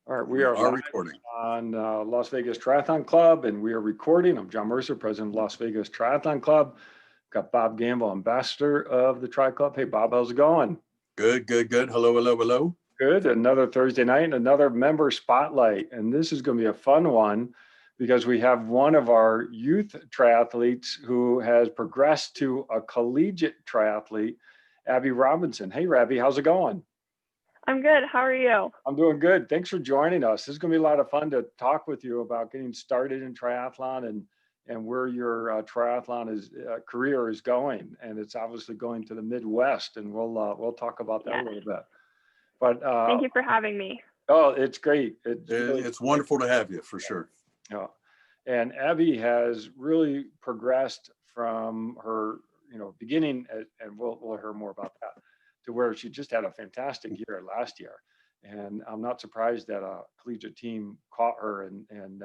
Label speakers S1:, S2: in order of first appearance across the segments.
S1: All right, we
S2: We
S1: are
S2: are
S1: live
S2: recording.
S1: on Las Vegas Triathlon Club, and we are recording. I'm John Mercer, president of Las Vegas Triathlon Club. Got Bob Gamble, ambassador of the Tri Club. Hey, Bob, how's it going?
S2: Good, good, good. Hello, hello, hello.
S1: Good. Another Thursday night, and another member spotlight, and this is going to be a fun one because we have one of our youth triathletes who has progressed to a collegiate triathlete, Abby Robinson. Hey, Abby, how's it going?
S3: I'm good. How are you?
S1: I'm doing good. Thanks for joining us. This is going to be a lot of fun to talk with you about getting started in triathlon and where your career is going. And it's obviously going to the Midwest, and we'll talk about that a little bit. But
S3: Thank you for having me.
S1: oh, it's great.
S2: It's wonderful to have you for sure.
S1: Yeah. And Abby has really progressed from her beginning, and we'll hear more about that, to where she just had a fantastic year last year. And I'm not surprised that a collegiate team caught her and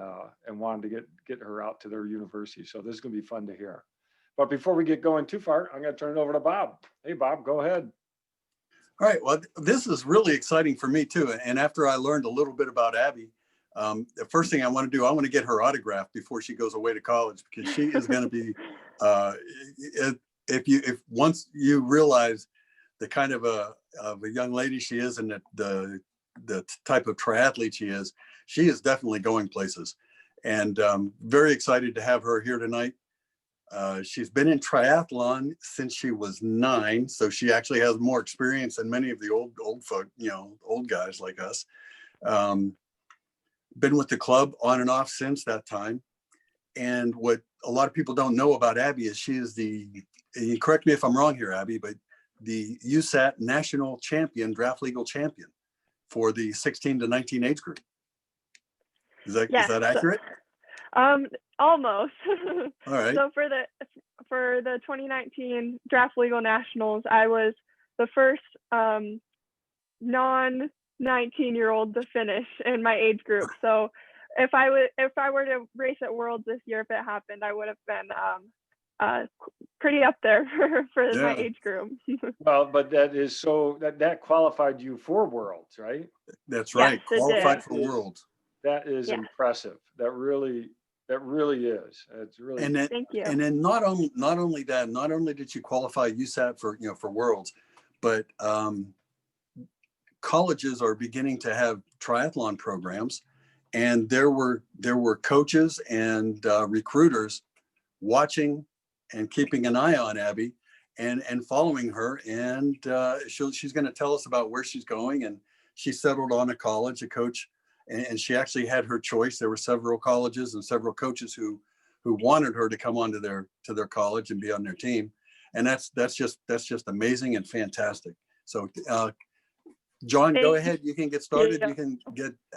S1: wanted to get her out to their university. So this is going to be fun to hear. But before we get going too far, I'm going to turn it over to Bob. Hey, Bob, go ahead.
S2: All right. Well, this is really exciting for me too. And after I learned a little bit about Abby, the first thing I want to do, I want to get her autograph before she goes away to college, because she is going to be, if once you realize the kind of a young lady she is and the type of triathlete she is definitely going places. And very excited to have her here tonight. She's been in triathlon since she was 9, so she actually has more experience than many of the old folk, old guys like us. Been with the club on and off since that time. And what a lot of people don't know about Abby is she is you correct me if I'm wrong here, Abby, but the USAT national champion, draft legal champion for the 16 to 19 age group. Is that accurate?
S3: Almost.
S2: All right.
S3: So for the 2019 draft legal nationals, I was the first non-19-year-old to finish in my age group. So if I were to race at Worlds this year, if it happened, I would have been pretty up there for my age group.
S1: Well, but that qualified you for Worlds, right?
S2: That's right.
S3: Yes,
S2: qualified for Worlds.
S1: That is impressive. That really is. It's really.
S2: And then,
S3: thank you.
S2: And then not only did you qualify USAT for Worlds, but colleges are beginning to have triathlon programs, and there were coaches and recruiters watching and keeping an eye on Abby and following her, and she's going to tell us about where she's going. And she settled on a college, a coach, and she actually had her choice. There were several colleges and several coaches who wanted her to come onto their college and be on their team, and that's just amazing and fantastic. So John, go ahead. You can get started. You can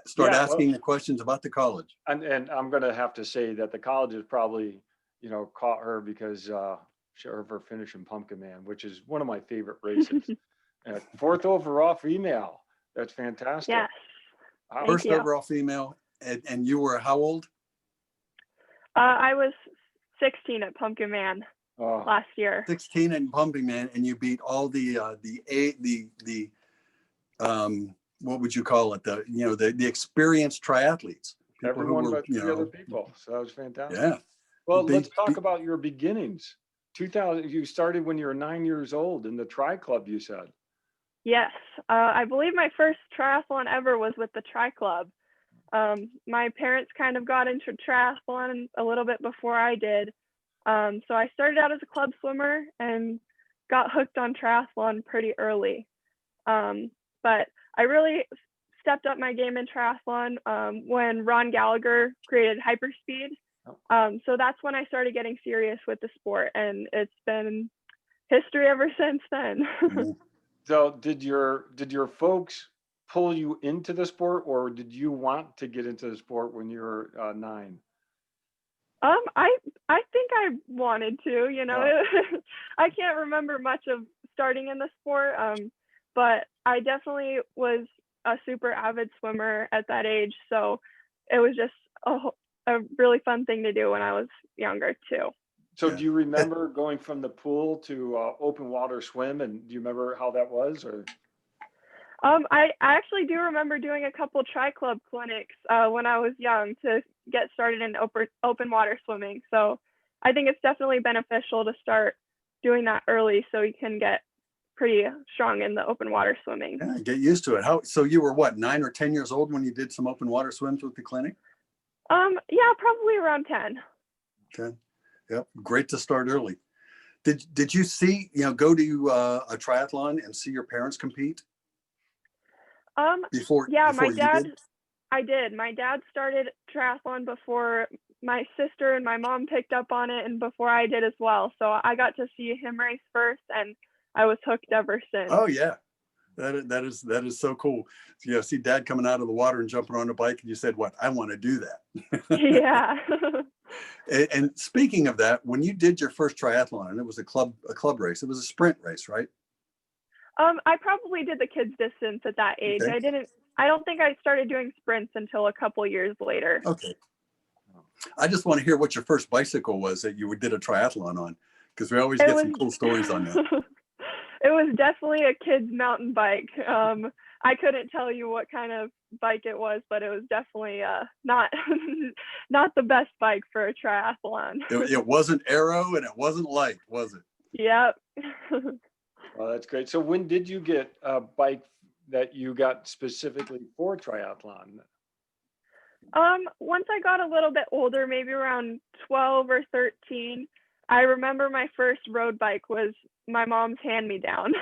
S2: start asking the questions about the college.
S1: And I'm going to have to say that the colleges probably caught her because she of her finish in Pumpkin Man, which is one of my favorite races. 4th overall female. That's fantastic.
S3: Yes.
S2: First overall female. And you were how old?
S3: I was 16 at Pumpkin Man last year.
S2: 16 at Pumpkin Man, and you beat all the what would you call it? The experienced triathletes.
S1: Everyone but the other people. So that was fantastic.
S2: Yeah.
S1: Well, let's talk about your beginnings. 2000. You started when you were 9 years old in the Tri Club, you said.
S3: Yes, I believe my first triathlon ever was with the Tri Club. My parents kind of got into triathlon a little bit before I did. So I started out as a club swimmer and got hooked on triathlon pretty early. But I really stepped up my game in triathlon when Ron Gallagher created Hyperspeed. So that's when I started getting serious with the sport, and it's been history ever since then.
S1: So did your folks pull you into the sport, or did you want to get into the sport when you were 9?
S3: I think I wanted to, I can't remember much of starting in the sport, but I definitely was a super avid swimmer at that age. So it was just a really fun thing to do when I was younger too.
S1: So do you remember going from the pool to open water swim, and do you remember how that was? Or
S3: I actually do remember doing a couple tri-club clinics when I was young to get started in open water swimming. So I think it's definitely beneficial to start doing that early so you can get pretty strong in the open water swimming.
S2: Yeah, get used to it. So you were what, 9 or 10 years old when you did some open water swims with the clinic?
S3: Yeah, probably around 10.
S2: Okay. Yep. Great to start early. Did you see, go to a triathlon and see your parents compete
S3: Yeah, my
S2: before you
S3: dad,
S2: did?
S3: I did. My dad started triathlon before my sister and my mom picked up on it and before I did as well. So I got to see him race first and I was hooked ever since.
S2: Oh yeah. That is so cool. So, see dad coming out of the water and jumping on a bike and you said, what, I want to do that.
S3: Yeah.
S2: And speaking of that, when you did your first triathlon, and it was a club race, it was a sprint race, right?
S3: I probably did the kids distance at that age.
S2: Okay.
S3: I don't think I started doing sprints until a couple years later.
S2: Okay. I just want to hear what your first bicycle was that you did a triathlon on, because we always get some cool stories on that.
S3: It was definitely a kid's mountain bike. I couldn't tell you what kind of bike it was, but it was definitely not not the best bike for a triathlon.
S2: It wasn't aero and it wasn't light, was it?
S3: Yep.
S1: Well, that's great. So when did you get a bike that you got specifically for triathlon?
S3: Once I got a little bit older, maybe around 12 or 13, I remember my first road bike was my mom's hand-me-down.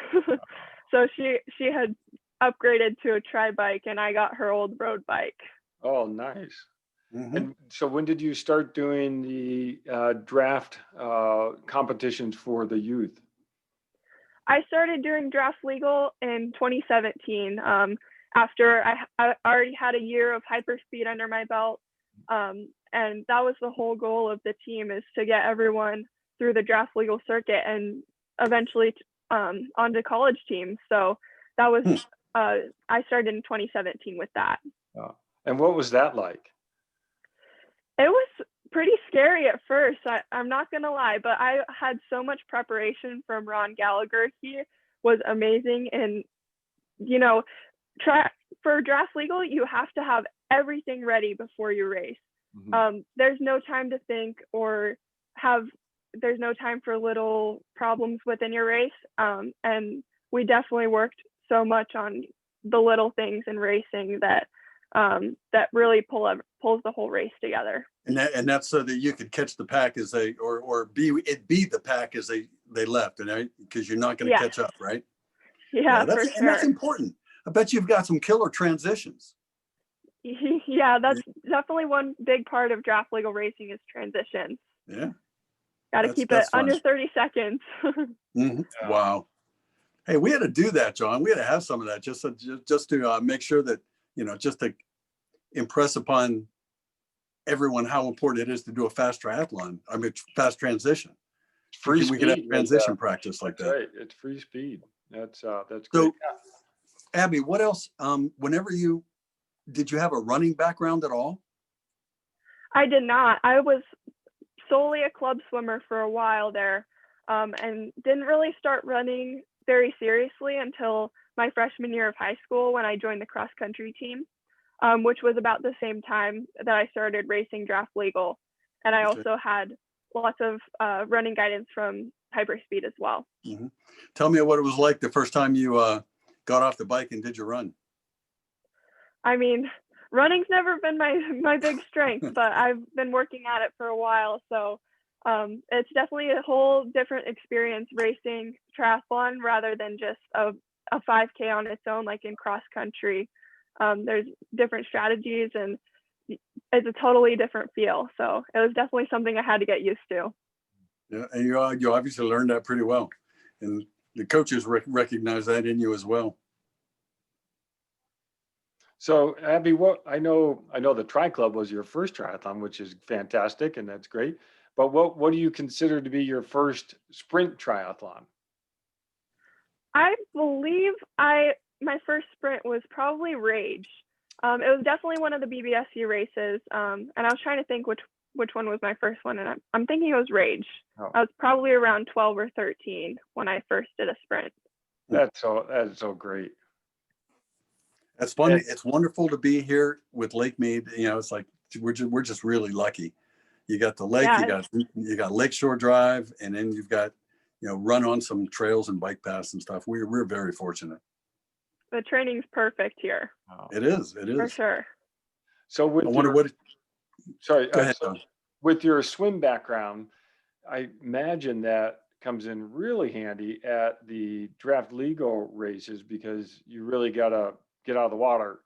S3: So she had upgraded to a tri bike and I got her old road bike.
S1: Oh, nice.
S2: Mm-hmm.
S1: And so when did you start doing the draft competitions for the youth?
S3: I started doing draft legal in 2017 after I already had a year of hyperspeed under my belt. And that was the whole goal of the team, is to get everyone through the draft legal circuit and eventually onto college teams. So that was, I started in 2017 with that.
S1: And what was that like?
S3: It was pretty scary at first. I'm not going to lie, but I had so much preparation from Ron Gallagher. He was amazing. And, for draft legal, you have to have everything ready before you race. Mm-hmm. There's no time to think there's no time for little problems within your race. And we definitely worked so much on the little things in racing that really pulls the whole race together.
S2: And that's so that you could catch the pack as they, or be the pack as they left, and because you're not going to catch up, right?
S3: Yeah,
S2: for sure. And that's important. I bet you've got some killer transitions.
S3: Yeah, that's definitely one big part of draft legal racing is transitions.
S2: Yeah.
S3: Got to keep it under 30 seconds.
S2: Mm-hmm. Wow. Hey, we had to do that, John. We had to have some of that just to make sure that, just to impress upon everyone how important it is to do a fast triathlon. I mean, fast transition.
S1: Free speed.
S2: We could have transition practice like that.
S1: Right. It's free speed. That's great.
S2: So, Abby, what else? Did you have a running background at all?
S3: I did not. I was solely a club swimmer for a while there, and didn't really start running very seriously until my freshman year of high school when I joined the cross country team, which was about the same time that I started racing draft legal. And I also had lots of running guidance from Hyperspeed as well.
S2: Mm-hmm. Tell me what it was like the first time you got off the bike and did your run.
S3: I mean, running's never been my big strength, but I've been working at it for a while. So it's definitely a whole different experience racing triathlon rather than just a 5K on its own, like in cross country. There's different strategies and it's a totally different feel. So it was definitely something I had to get used to.
S2: Yeah, and you obviously learned that pretty well. And the coaches recognize that in you as well.
S1: So Abby, I know the Tri Club was your first triathlon, which is fantastic, and that's great. But what do you consider to be your first sprint triathlon?
S3: I believe my first sprint was probably Rage. It was definitely one of the BBSU races, and I was trying to think which one was my first one, and I'm thinking it was Rage. Oh. I was probably around 12 or 13 when I first did a sprint.
S1: That's so great.
S2: That's funny.
S1: And
S2: It's wonderful to be here with Lake Mead. You know, it's like we're just really lucky. You got the lake,
S3: Yeah,
S2: you got Lakeshore Drive, and then you've got, you know, run on some trails and bike paths and stuff. We're very fortunate.
S3: the training's perfect here
S1: wow.
S2: It is. It
S3: for
S2: is.
S3: sure.
S1: So
S2: I
S1: with
S2: wonder
S1: your,
S2: what.
S1: sorry,
S2: Go ahead,
S1: so
S2: Don.
S1: with your swim background, I imagine that comes in really handy at the draft legal races because you really gotta get out of the water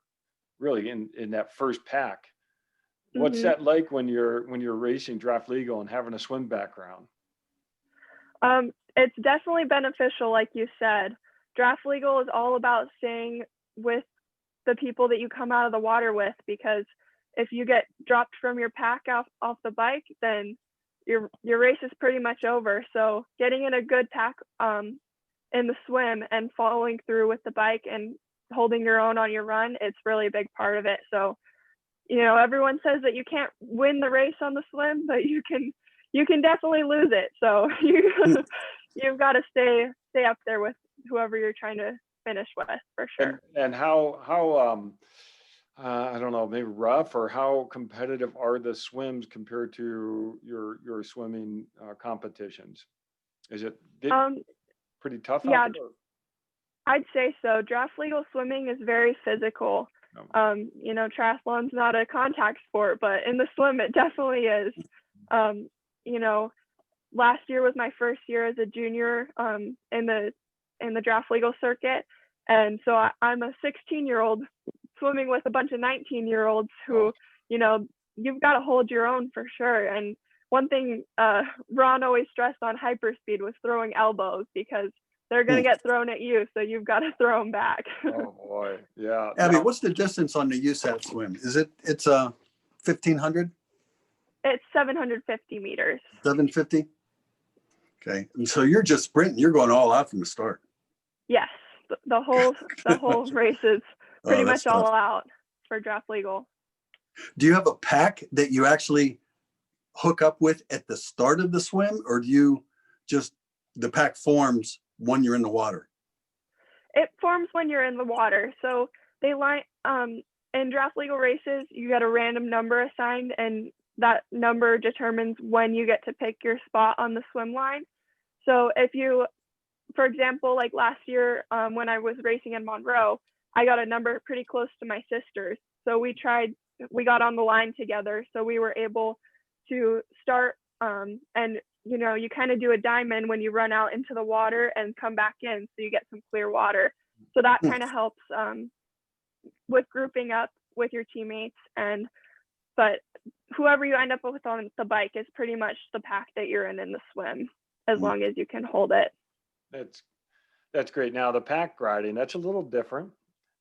S1: really in that first pack. What's
S3: hmm
S1: that like when you're racing draft legal and having a swim background?
S3: It's definitely beneficial, like you said. Draft legal is all about staying with the people that you come out of the water with, because if you get dropped from your pack off the bike, then your race is pretty much over. So getting in a good pack in the swim and following through with the bike and holding your own on your run, it's really a big part of it. So, you know, everyone says that you can't win the race on the swim, but you can definitely lose it. So you've got to stay up there with whoever you're trying to finish with, for sure.
S1: And how I don't know, maybe rough or how competitive are the swims compared to your swimming competitions? Is it
S3: Um,
S1: pretty tough out
S3: yeah,
S1: there?
S3: I'd say so. Draft legal swimming is very physical. You know, triathlon's not a contact sport, but in the swim, it definitely is. You know, last year was my first year as a junior in the draft legal circuit, and so I'm a 16-year-old swimming with a bunch of 19-year-olds who,
S1: Oh,
S3: you know, you've got to hold your own for sure. And one thing Ron always stressed on hyperspeed was throwing elbows, because they're going to get thrown at you, so you've got to throw them back.
S1: oh boy, yeah.
S2: Abby,
S1: Now,
S2: what's the distance on the USAT swim? It's 1,500,
S3: It's 750 meters.
S2: 750? Okay. And so you're just sprinting. You're going all out from the start.
S3: Yes, the whole race is pretty
S2: Oh, that's
S3: much all
S2: tough.
S3: out for draft legal.
S2: Do you have a pack that you actually hook up with at the start of the swim, or do you just, the pack forms when you're in the water?
S3: It forms when you're in the water. So they line in draft legal races, you get a random number assigned, and that number determines when you get to pick your spot on the swim line. So if you, for example, like last year when I was racing in Monroe, I got a number pretty close to my sister's. So we got on the line together. So we were able to start and, you know, you kind of do a diamond when you run out into the water and come back in, so you get some clear water. So that kind of helps with grouping up with your teammates. But whoever you end up with on the bike is pretty much the pack that you're in the swim, as long as you can hold it.
S1: that's great. Now the pack riding, that's a little different.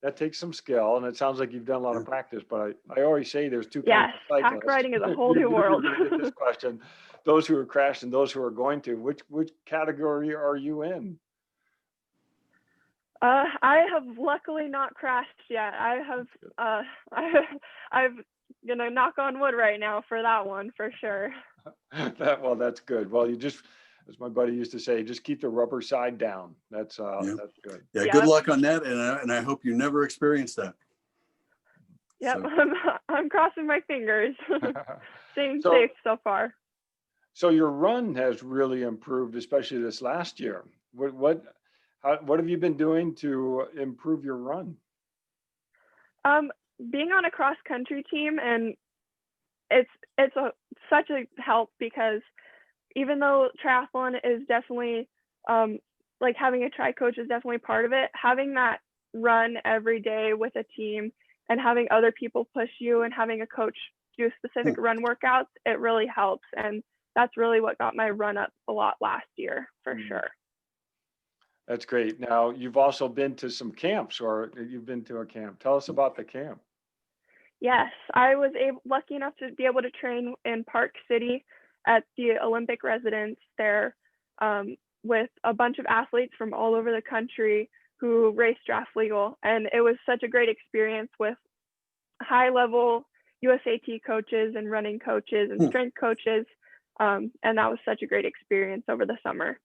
S1: That takes some skill, and it sounds like you've done a lot of practice. But I always say there's two kinds
S3: Yes,
S1: of
S3: pack
S1: cyclists.
S3: riding is a whole new world.
S1: You're going to get this question: those who are crashed and those who are going to. Which category are you in?
S3: I have luckily not crashed yet. I've gonna knock on wood right now for that one, for sure.
S1: Well, that's good. Well, you just, as my buddy used to say, just keep the rubber side down. That's good.
S2: Yeah.
S3: Yep.
S2: Good luck on that. And I hope you never experience that.
S3: Yep,
S2: So,
S3: I'm crossing my fingers. Staying
S1: So,
S3: safe so far.
S1: so your run has really improved, especially this last year. What have you been doing to improve your run?
S3: Being on a cross country team, and it's such a help, because even though triathlon is definitely like having a tri coach is definitely part of it, having that run every day with a team and having other people push you and having a coach do specific run workouts, it really helps. And that's really what got my run up a lot last year, for sure.
S1: That's great. Now, you've also been to some camps, or you've been to a camp. Tell us about the camp.
S3: Yes, I was lucky enough to be able to train in Park City at the Olympic residence there with a bunch of athletes from all over the country who race draft legal. And it was such a great experience with high level USAT coaches and running coaches and strength coaches. And that was such a great experience over the summer.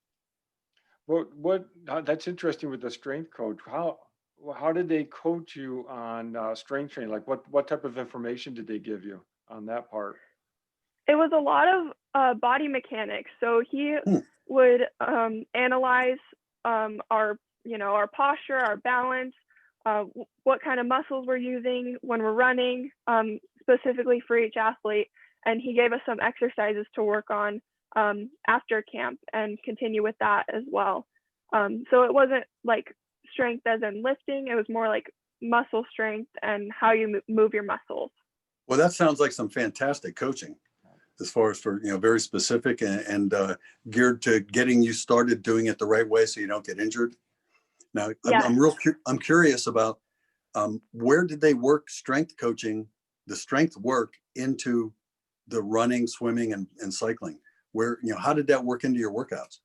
S1: That's interesting with the strength coach. how did they coach you on strength training? Like what type of information did they give you on that part?
S3: It was a lot of body mechanics. So he
S2: Hmm.
S3: would analyze our, our posture, our balance, what kind of muscles we're using when we're running, specifically for each athlete. And he gave us some exercises to work on after camp and continue with that as well. So it wasn't like strength as in lifting, it was more like muscle strength and how you move your muscles.
S2: Well, that sounds like some fantastic coaching, as far as for, very specific and geared to getting you started doing it the right way so you don't get injured. Now,
S3: Yes.
S2: I'm curious about where did they work strength coaching, the strength work into the running, swimming, and cycling? Where, how did that work into your workouts?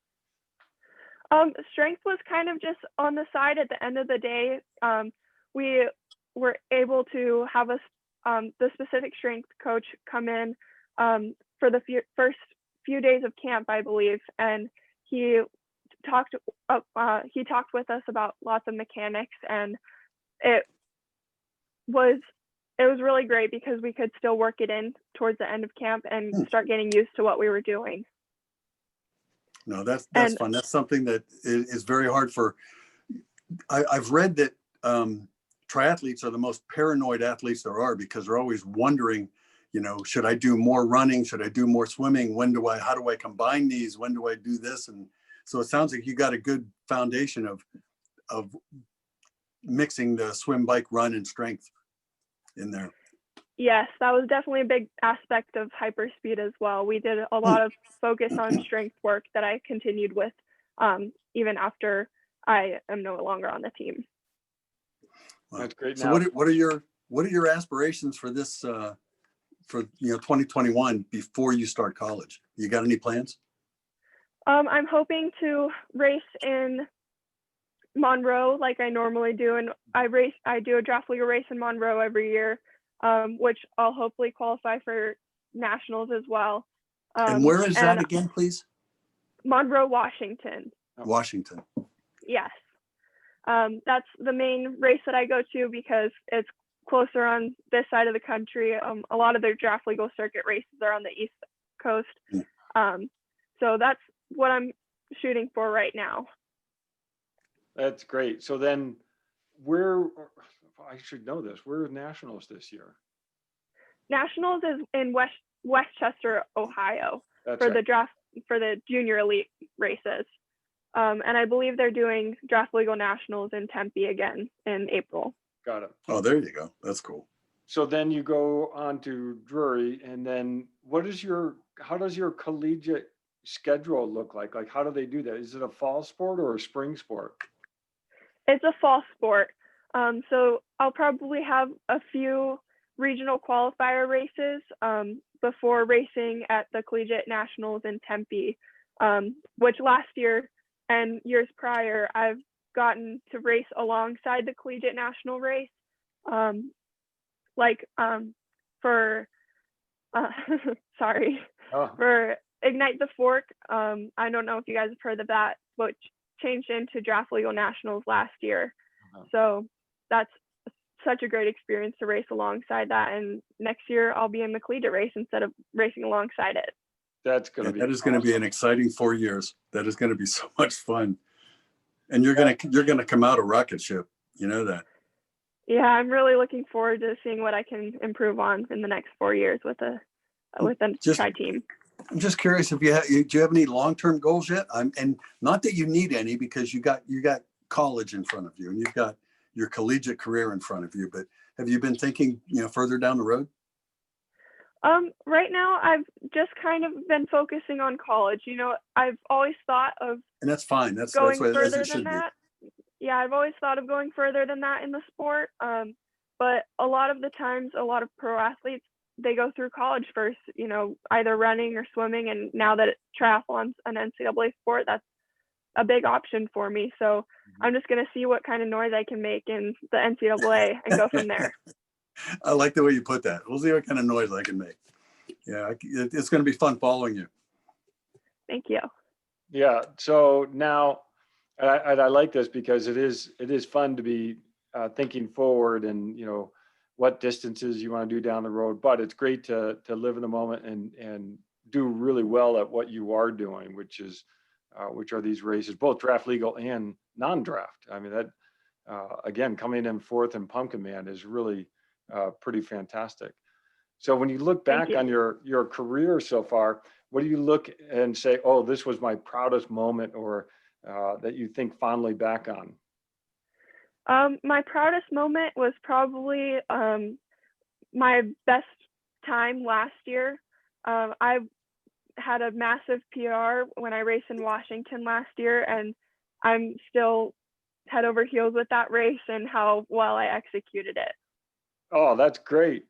S3: Strength was kind of just on the side at the end of the day. We were able to have the specific strength coach come in for the first few days of camp, I believe, and he talked with us about lots of mechanics, and it was really great because we could still work it in towards the end of camp and start getting used to what we were doing.
S2: No, that's fun. That's something that is very hard for. I've read that triathletes are the most paranoid athletes there are because they're always wondering, should I do more running? Should I do more swimming? How do I combine these? When do I do this? And so it sounds like you got a good foundation of mixing the swim, bike, run, and strength in there.
S3: Yes, that was definitely a big aspect of hyperspeed as well. We did a lot of focus on strength work that I continued with even after I am no longer on the team.
S2: Wow.
S1: That's great.
S2: So
S1: Now,
S2: what are your aspirations for this for 2021 before you start college? You got any plans?
S3: I'm hoping to race in Monroe like I normally do, and I do a draft league race in Monroe every year, which I'll hopefully qualify for nationals as well.
S2: And where is that again, please?
S3: Monroe, Washington.
S2: Washington.
S3: Yes. That's the main race that I go to because it's closer on this side of the country. A lot of their draft legal circuit races are on the East Coast. So that's what I'm shooting for right now.
S1: that's great. So then I should know this, where are nationals this year?
S3: Nationals is in Westchester, Ohio,
S1: That's
S3: for
S1: right.
S3: the draft for the junior elite races. And I believe they're doing draft legal nationals in Tempe again in April.
S1: Got it.
S2: Oh, there you go. That's cool.
S1: So then you go on to Drury, and then how does your collegiate schedule look like? Like, how do they do that? Is it a fall sport or a spring sport?
S3: It's a fall sport. So I'll probably have a few regional qualifier races before racing at the collegiate nationals in Tempe, which last year and years prior, I've gotten to race alongside the collegiate national race. For for Ignite the Fork. I don't know if you guys have heard of that, which changed into draft legal nationals last year. So that's such a great experience to race alongside that. And next year I'll be in the collegiate race instead of racing alongside it.
S1: That's going to be
S2: that is going to be an exciting 4 years. That is going to be so much fun. And you're going to come out a rocket ship. You know that.
S3: Yeah, I'm really looking forward to seeing what I can improve on in the next 4 years with the tri team.
S2: I'm just curious if do you have any long-term goals yet? And not that you need any because you got college in front of you and you've got your collegiate career in front of you. But have you been thinking, further down the road?
S3: Right now, I've just kind of been focusing on college. I've always thought of,
S2: and that's fine. That's
S3: further than that. Yeah, I've always thought of going further than that in the sport. But a lot of the times, a lot of pro athletes, they go through college first, either running or swimming. And now that triathlon's an NCAA sport, that's a big option for me. So I'm just going to see what kind of noise I can make in the NCAA and go from there.
S2: I like the way you put that. We'll see what kind of noise I can make. Yeah, it's going to be fun following you.
S3: Thank you.
S1: Yeah. So now, and I like this because it is fun to be thinking forward and, what distances you want to do down the road. But it's great to live in the moment and do really well at what you are doing, which are these races, both draft legal and non-draft. I mean, that again, coming in fourth in Pumpkin Man is really pretty fantastic. So when you look back on your career so far, what do you look and say, oh, this was my proudest moment, or that you think fondly back on?
S3: My proudest moment was probably my best time last year. I had a massive PR when I raced in Washington last year, and I'm still head over heels with that race and how well I executed it.
S1: Oh, that's great.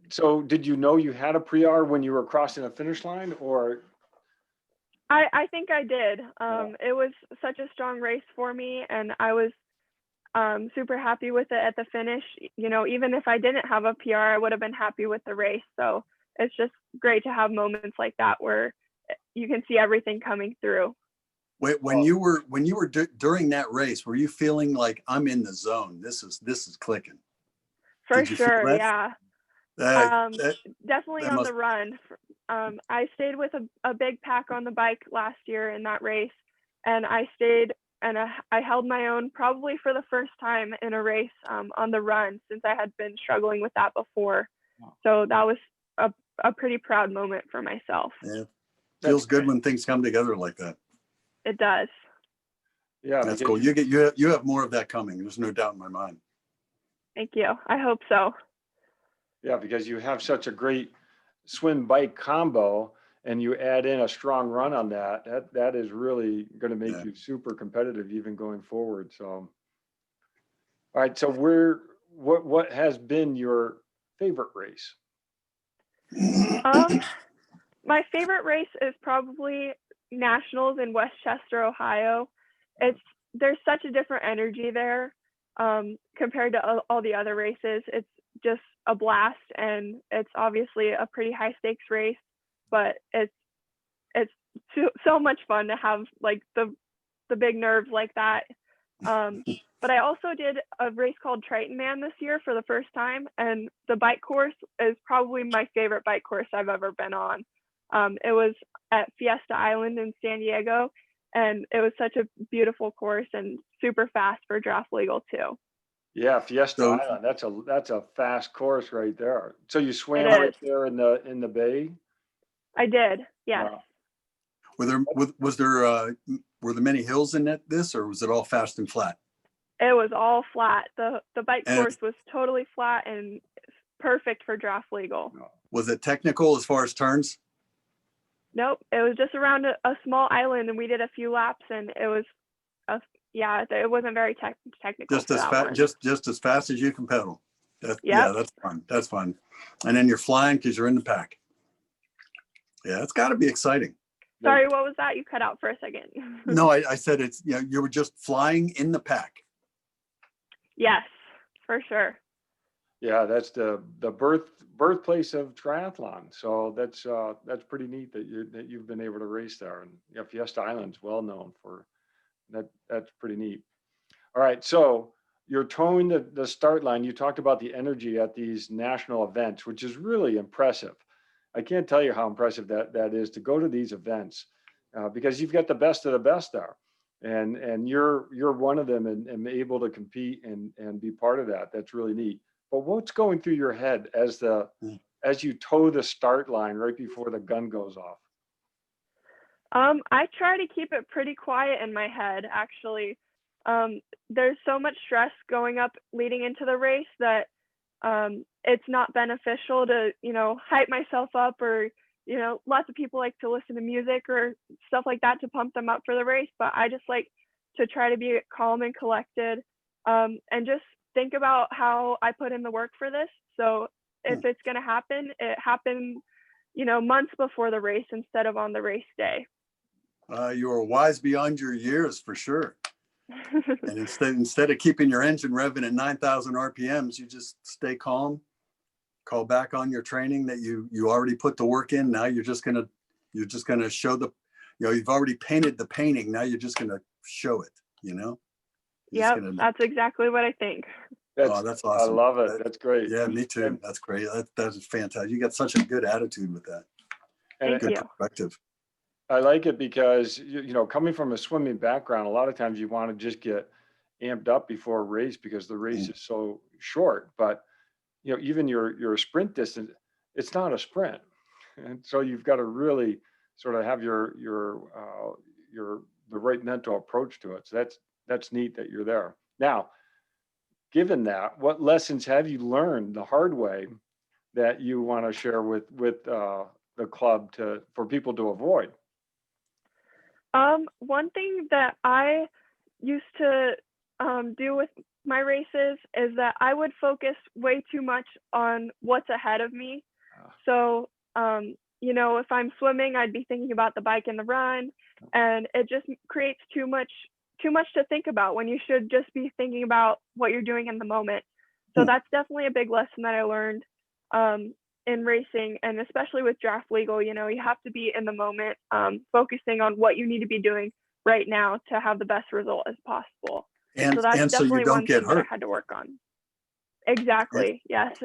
S1: So did you know you had a PR when you were crossing the finish line, or?
S3: I think I did. It was such a strong race for me, and I was super happy with it at the finish. Even if I didn't have a PR, I would have been happy with the race. So it's just great to have moments like that where you can see everything coming through.
S2: When you were during that race, were you feeling like, I'm in the zone? This is clicking.
S3: For sure, yeah. Definitely on the run. I stayed with a big pack on the bike last year in that race, and I stayed and I held my own probably for the first time in a race on the run, since I had been struggling with that before. So that was a pretty proud moment for myself.
S2: Yeah, feels good when things come together like that.
S3: It does.
S2: Yeah, that's cool. You have more of that coming. There's no doubt in my mind.
S3: Thank you. I hope so.
S1: Yeah, because you have such a great swim bike combo, and you add in a strong run on that is really going to make you super competitive even going forward. So, all right. So what has been your favorite race?
S3: My favorite race is probably Nationals in Westchester, Ohio. There's such a different energy there compared to all the other races. It's just a blast, and it's obviously a pretty high stakes race, but it's so much fun to have like the big nerves like that. But I also did a race called Triton Man this year for the first time, and the bike course is probably my favorite bike course I've ever been on. It was at Fiesta Island in San Diego, and it was such a beautiful course and super fast for draft legal too.
S1: Yeah, Fiesta Island. That's a fast course right there. So you swam right there in the bay?
S3: I did. Yes.
S1: Wow.
S2: Were there many hills in this, or was it all fast and flat?
S3: It was all flat. The bike course was totally flat and perfect for draft legal.
S2: Was it technical as far as turns?
S3: Nope. It was just around a small island, and we did a few laps, and it was it wasn't very technical.
S2: Just as fast as you can pedal. Yeah, that's fun. That's fun. And then you're flying because you're in the pack. Yeah, it's got to be exciting.
S3: Sorry, what was that? You cut out for a second.
S2: No, I said you were just flying in the pack.
S3: Yes, for sure.
S1: Yeah, that's the birthplace of triathlon. So that's pretty neat that you've been able to race there. And yeah, Fiesta Island's well known for that. That's pretty neat. All right, so you're towing the start line. You talked about the energy at these national events, which is really impressive. I can't tell you how impressive that is to go to these events because you've got the best of the best there, and you're one of them and able to compete and be part of that. That's really neat. But what's going through your head as you tow the start line right before the gun goes off?
S3: I try to keep it pretty quiet in my head, actually. There's so much stress going up leading into the race that it's not beneficial to, hype myself up, or, lots of people like to listen to music or stuff like that to pump them up for the race. But I just like to try to be calm and collected, and just think about how I put in the work for this. So if it's going to happen, it happened, months before the race instead of on the race day.
S2: You are wise beyond your years, for sure. And instead of keeping your engine revving at 9,000 RPMs, you just stay calm, call back on your training that you already put the work in. Now you're just gonna show you've already painted the painting. Now you're just gonna show it.
S3: Yep, that's exactly what I think.
S2: That's
S1: I
S2: awesome.
S1: love it. That's great.
S2: Yeah, me too.
S1: And,
S2: That's great. That's fantastic. You got such a good attitude with that.
S1: and
S3: Thank
S2: Good
S3: you.
S2: perspective.
S1: I like it because, coming from a swimming background, a lot of times you want to just get amped up before a race because the race is so short. But, even your sprint distance, it's not a sprint. And so you've got to really sort of have the right mental approach to it. So that's neat that you're there. Now, given that, what lessons have you learned the hard way that you want to share with the club for people to avoid?
S3: One thing that I used to do with my races is that I would focus way too much on what's ahead of me. So, if I'm swimming, I'd be thinking about the bike and the run, and it just creates too much to think about when you should just be thinking about what you're doing in the moment. So that's definitely a big lesson that I learned in racing, and especially with draft legal. You have to be in the moment, focusing on what you need to be doing right now to have the best result as possible.
S2: And
S3: so that's
S2: so
S3: definitely
S2: you don't
S3: one
S2: get
S3: thing that I
S2: hurt.
S3: had to work on. Exactly. Yes,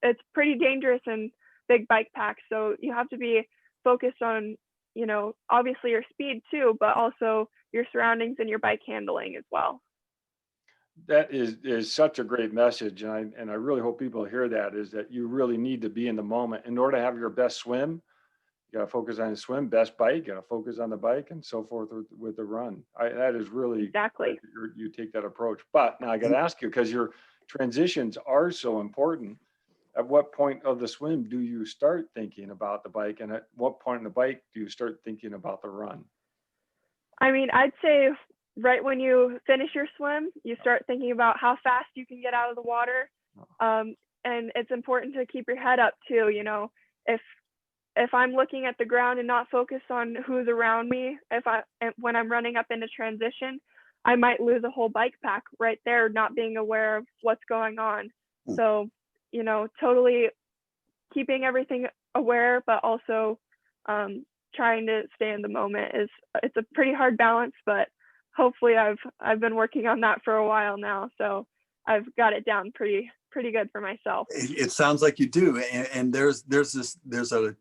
S3: it's pretty dangerous and big bike packs. So you have to be focused on, obviously your speed too, but also your surroundings and your bike handling as well.
S1: That is such a great message, and I really hope people hear that. Is that you really need to be in the moment in order to have your best swim. You got to focus on the swim, best bike. You got to focus on the bike, and so forth with the run. That is really
S3: Exactly.
S1: you take that approach. But now I got to ask you, because your transitions are so important. At what point of the swim do you start thinking about the bike, and at what point in the bike do you start thinking about the run?
S3: I mean, I'd say right when you finish your swim, you start thinking about how fast you can get out of the water. And it's important to keep your head up too. If I'm looking at the ground and not focused on who's around me, when I'm running up into transition, I might lose a whole bike pack right there, not being aware of what's going on. So, totally keeping everything aware, but also trying to stay in the moment it's a pretty hard balance, but hopefully I've been working on that for a while now, so I've got it down pretty good for myself.
S2: It sounds like you do, and there's a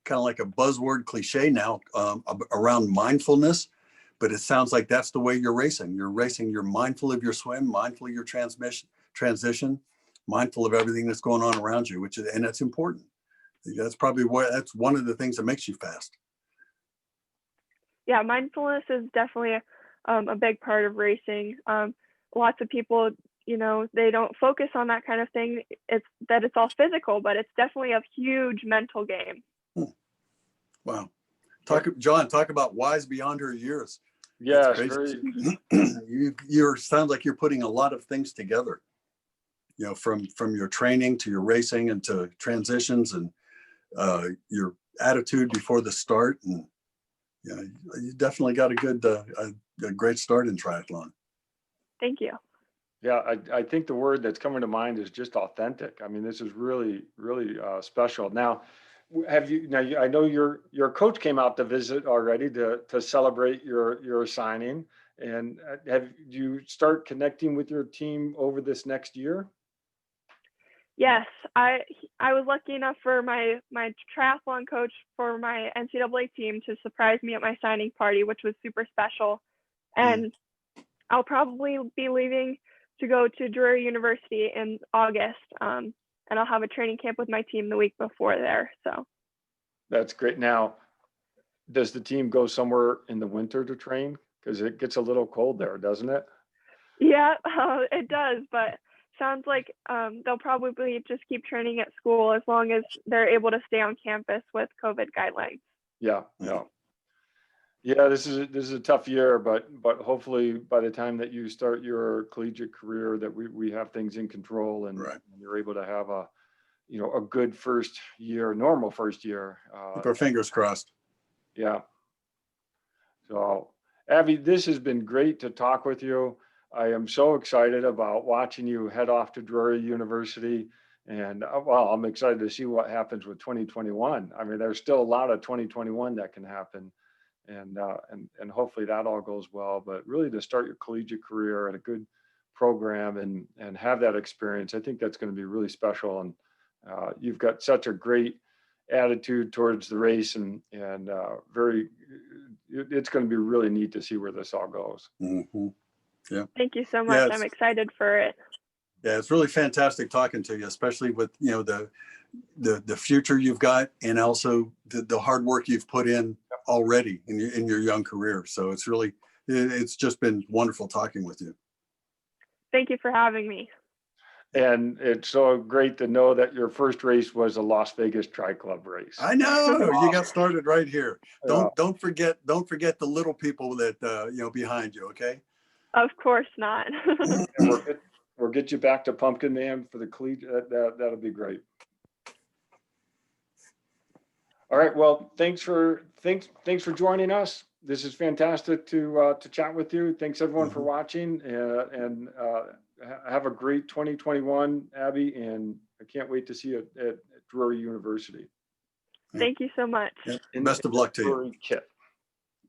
S2: kind of like a buzzword cliche now around mindfulness, but it sounds like that's the way you're racing. You're mindful of your swim, mindful of your transition, mindful of everything that's going on around you, and that's important. That's one of the things that makes you fast.
S3: Yeah, mindfulness is definitely a big part of racing. Lots of people, they don't focus on that kind of thing. It's all physical, but it's definitely a huge mental game.
S2: Wow. John, talk about wise beyond her years.
S1: Yes,
S2: very.
S1: very.
S2: You sounds like you're putting a lot of things together. From your training to your racing and to transitions and your attitude before the start, and you definitely got a great start in triathlon.
S3: Thank you.
S1: Yeah, I think the word that's coming to mind is just authentic. I mean, this is really, really special. Now, I know your coach came out to visit already to celebrate your signing, and have you start connecting with your team over this next year?
S3: Yes, I was lucky enough for my triathlon coach for my NCAA team to surprise me at my signing party, which was super special. And I'll probably be leaving to go to Drury University in August, and I'll have a training camp with my team the week before there. So
S1: that's great. Now, does the team go somewhere in the winter to train? Because it gets a little cold there, doesn't it?
S3: Yeah, it does, but sounds like they'll probably just keep training at school as long as they're able to stay on campus with COVID guidelines.
S1: Yeah. Yeah, this is a tough year, but hopefully by the time that you start your collegiate career, that we have things in control, and you're able to have a good first year, normal first year.
S2: Keep our fingers crossed.
S1: Yeah. So, Abby, this has been great to talk with you. I am so excited about watching you head off to Drury University, and I'm excited to see what happens with 2021. I mean, there's still a lot of 2021 that can happen. and hopefully that all goes well. But really to start your collegiate career at a good program and have that experience, I think that's going to be really special. And you've got such a great attitude towards the race, and it's going to be really neat to see where this all goes.
S2: Mm-hmm. Yeah.
S3: Thank you so much.
S2: Yeah,
S3: I'm excited for it.
S2: Yeah, it's really fantastic talking to you, especially with, you know, the future you've got, and also the hard work you've put in already in your young career. So it's just been wonderful talking with you.
S3: Thank you for having me.
S1: And it's so great to know that your first race was a Las Vegas Tri Club race.
S2: I know you got started right here.
S1: Yeah.
S2: Don't forget the little people that you know, behind you. Okay.
S3: Of course not.
S1: And we'll get you back to Pumpkin Man for the collegiate. That'll be great. All right. Well, thanks for joining us. This is fantastic to chat with you. Thanks everyone for watching, and have a great 2021, Abby. And I can't wait to see you at Drury University.
S3: Thank you so much.
S2: Yeah. Best of luck to you.
S1: Kit.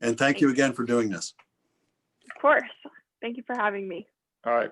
S2: And thank you again for doing this.
S3: Of course. Thank you for having me.
S1: All right.